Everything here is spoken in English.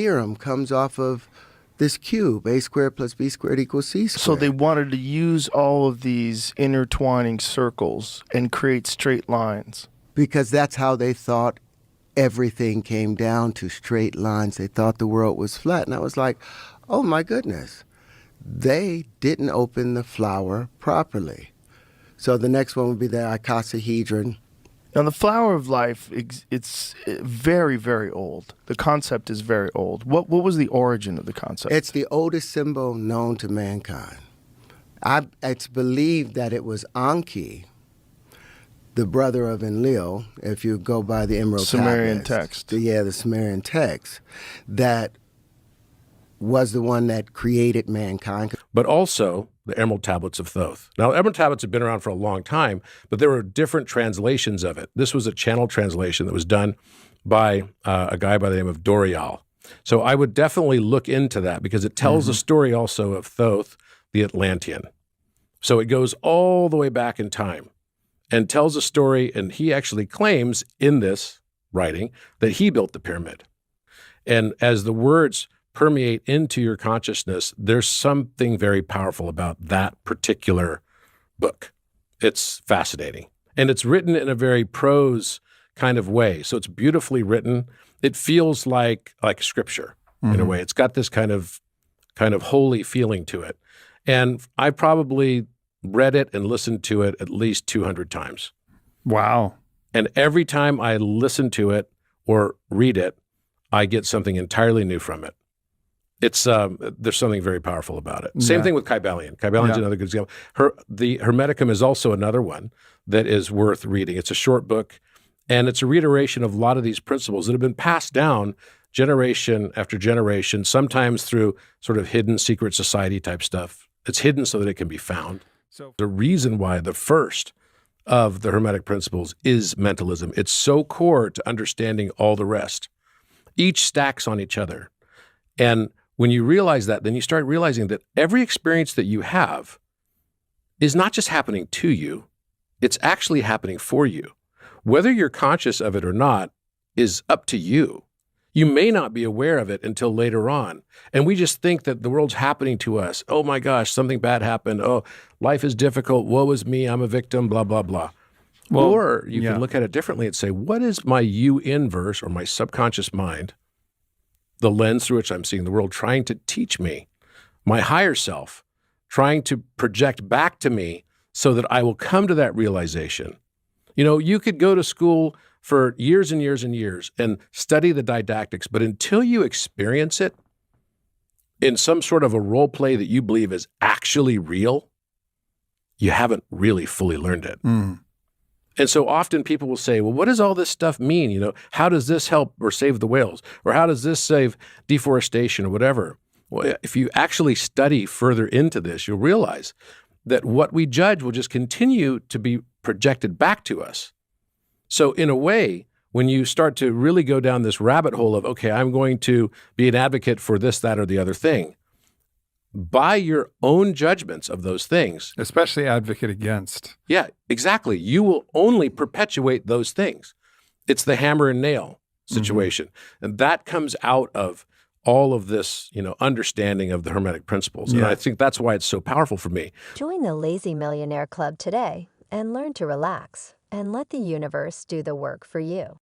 theorem comes off of this cube, a squared plus b squared equals c squared. So they wanted to use all of these intertwining circles and create straight lines. Because that's how they thought everything came down to, straight lines. They thought the world was flat. And I was like, oh my goodness, they didn't open the flower properly. So the next one would be the icosahedron. Now, the flower of life, it's very, very old. The concept is very old. What was the origin of the concept? It's the oldest symbol known to mankind. It's believed that it was Anki, the brother of Enlil, if you go by the Emerald Sumerian tablets. text. The Sumerian text, that was the one that created mankind. But also the Emerald Tablets of Thoth. Now, Emerald Tablets have been around for a long time, but there were different translations of it. This was a channel translation that was done by a guy by the name of Dorial. So I would definitely look into that because it tells a story also of Thoth, the Atlantean. So it goes all the way back in time and tells a story, and he actually claims in this writing that he built the pyramid. And as the words permeate into your consciousness, there's something very powerful about that particular book. It's fascinating. And it's written in a very prose kind of way. So it's beautifully written. It feels like scripture in a way. It's got this kind of holy feeling to it. And I probably read it and listened to it at least 200 times. Wow. And every time I listen to it or read it, I get something entirely new from it. It's there's something very powerful about it. Same thing with Kybalion. Kybalion is another good example. The Hermeticum is also another one that is worth reading. It's a short book, and it's a reiteration of a lot of these principles that have been passed down generation after generation, sometimes through sort of hidden secret society type stuff. It's hidden so that it can be found. So the reason why the first of the Hermetic principles is mentalism. It's so core to understanding all the rest. Each stacks on each other. And when you realize that, then you start realizing that every experience that you have is not just happening to you, it's actually happening for you. Whether you're conscious of it or not is up to you. You may not be aware of it until later on. And we just think that the world's happening to us. Oh my gosh, something bad happened. Oh, life is difficult. Woe is me. I'm a victim, blah, blah, blah. Well, or you can look at it differently and say, what is my you inverse or my subconscious mind, the lens through which I'm seeing the world, trying to teach me, my higher self, trying to project back to me so that I will come to that realization. You know, you could go to school for years and years and years and study the didactics, but until you experience it in some sort of a role play that you believe is actually real, you haven't really fully learned it. And so often people will say, well, what does all this stuff mean? You know, how does this help or save the whales? Or how does this save deforestation or whatever? Well, if you actually study further into this, you'll realize that what we judge will just continue to be projected back to us. So in a way, when you start to really go down this rabbit hole of, okay, I'm going to be an advocate for this, that, or the other thing, by your own judgments of those things. Especially advocate against. Yeah, exactly. You will only perpetuate those things. It's the hammer and nail situation. And that comes out of all of this, you know, understanding of the Hermetic principles. And I think that's why it's so powerful for me. Join the Lazy Millionaire Club today and learn to relax and let the universe do the work for you.